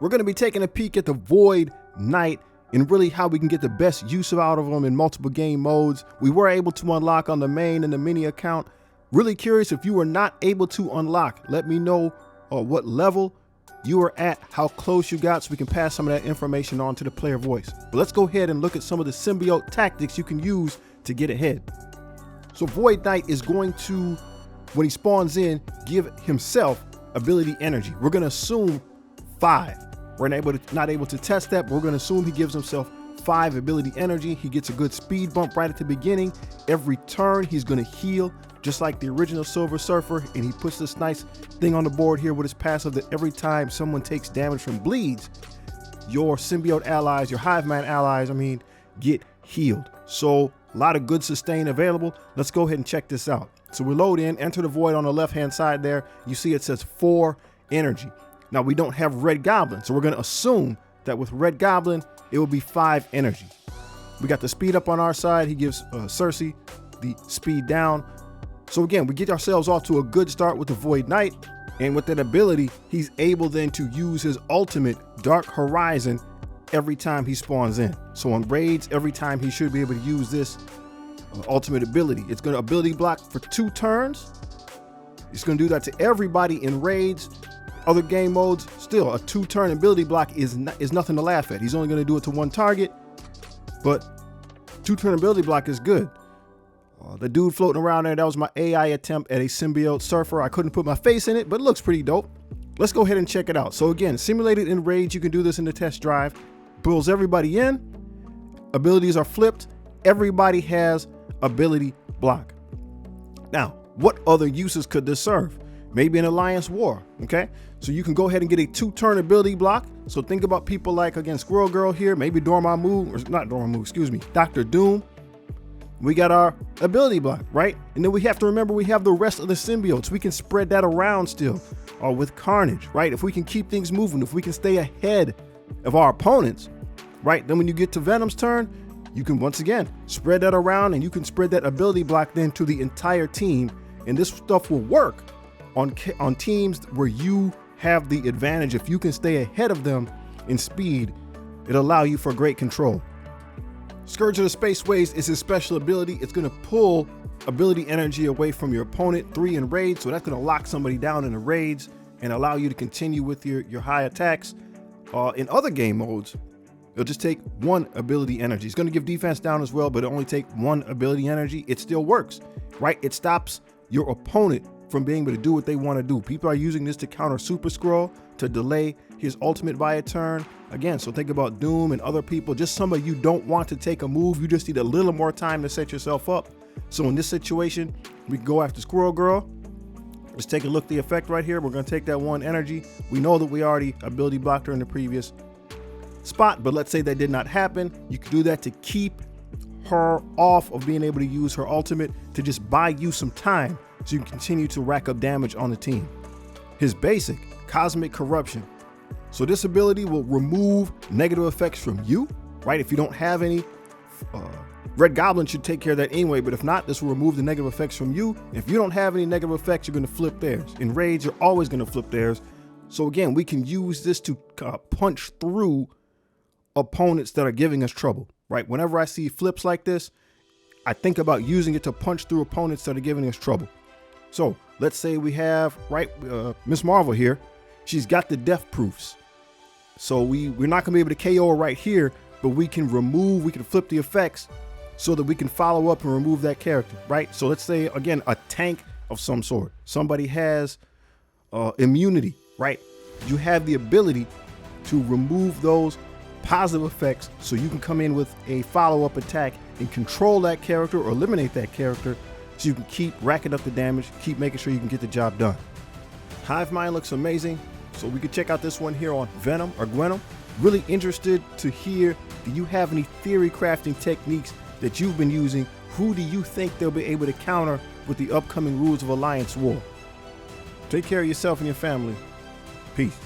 we're going to be taking a peek at the Void Knight and really how we can get the best use out of them in multiple game modes. We were able to unlock on the main and the mini account. Really curious, if you were not able to unlock, let me know what level you were at, how close you got, so we can pass some of that information on to the player voice. But let's go ahead and look at some of the symbiote tactics you can use to get ahead. So Void Knight is going to, when he spawns in, give himself ability energy. We're going to assume 5. We're not able to test that, but we're going to assume he gives himself 5 ability energy. He gets a good speed bump right at the beginning. Every turn he's going to heal, just like the original Silver Surfer, and he puts this nice thing on the board here with his passive that every time someone takes damage from bleeds, your symbiote allies, your hive mind allies, get healed. So a lot of good sustain available. Let's go ahead and check this out. So we load in, enter the void on the left hand side there. You see it says 4 energy. Now we don't have Red Goblin, so we're going to assume that with Red Goblin, it will be 5 energy. We got the speed up on our side. He gives Cersei the speed down. So again, we get ourselves off to a good start with the Void Knight. And with that ability, he's able then to use his ultimate Dark Horizon every time he spawns in. So on raids, every time he should be able to use this ultimate ability. It's going to ability block for 2 turns. It's going to do that to everybody in raids. Other game modes, still a 2-turn ability block is nothing to laugh at. He's only going to do it to 1 target, but 2-turn ability block is good. The dude floating around there, that was my AI attempt at a symbiote surfer. I couldn't put my face in it, but it looks pretty dope. Let's go ahead and check it out. So again, simulated in raids, you can do this in the test drive. Pulls everybody in. Abilities are flipped. Everybody has ability block. Now, what other uses could this serve? Maybe an alliance war, okay? So you can go ahead and get a 2-turn ability block. So think about people like, again, Squirrel Girl here, maybe Dormammu, or not Dormammu, excuse me, Dr. Doom. We got our ability block, right? And then we have to remember we have the rest of the symbiotes. We can spread that around still, or with Carnage, right? If we can keep things moving, if we can stay ahead of our opponents, right? Then when you get to Venom's turn, you can once again spread that around, and you can spread that ability block then to the entire team. And this stuff will work on teams where you have the advantage. If you can stay ahead of them in speed, it'll allow you for great control. Scourge of the Spaceways is his special ability. It's going to pull ability energy away from your opponent. 3 in raids, so that's going to lock somebody down in the raids and allow you to continue with your high attacks. In other game modes, it'll just take 1 ability energy. It's going to give defense down as well, but it'll only take 1 ability energy. It still works, right? It stops your opponent from being able to do what they want to do. People are using this to counter Super Skrull, to delay his ultimate by a turn. Again, so think about Doom and other people, just somebody you don't want to take a move. You just need a little more time to set yourself up. So in this situation, we can go after Squirrel Girl. Let's take a look at the effect right here. We're going to take that 1 energy. We know that we already ability blocked her in the previous spot, but let's say that did not happen. You can do that to keep her off of being able to use her ultimate, to just buy you some time so you can continue to rack up damage on the team. His basic, Cosmic Corruption. So this ability will remove negative effects from you, right? If you don't have any, Red Goblin should take care of that anyway, but if not, this will remove the negative effects from you. If you don't have any negative effects, you're going to flip theirs. In raids, you're always going to flip theirs. So again, we can use this to punch through opponents that are giving us trouble, right? Whenever I see flips like this, I think about using it to punch through opponents that are giving us trouble. So let's say we have, right, Miss Marvel here. She's got the death proofs. So we're not gonna be able to KO her right here, but we can flip the effects so that we can follow up and remove that character, right? So let's say, again, a tank of some sort. Somebody has immunity, right? You have the ability to remove those positive effects so you can come in with a follow-up attack and control that character or eliminate that character, so you can keep racking up the damage, keep making sure you can get the job done. Hive Mind looks amazing, so we could check out this one here on Venom or Gwenom. Really interested to hear, do you have any theory crafting techniques that you've been using? Who do you think they'll be able to counter with the upcoming Rules of Alliance War? Take care of yourself and your family. Peace.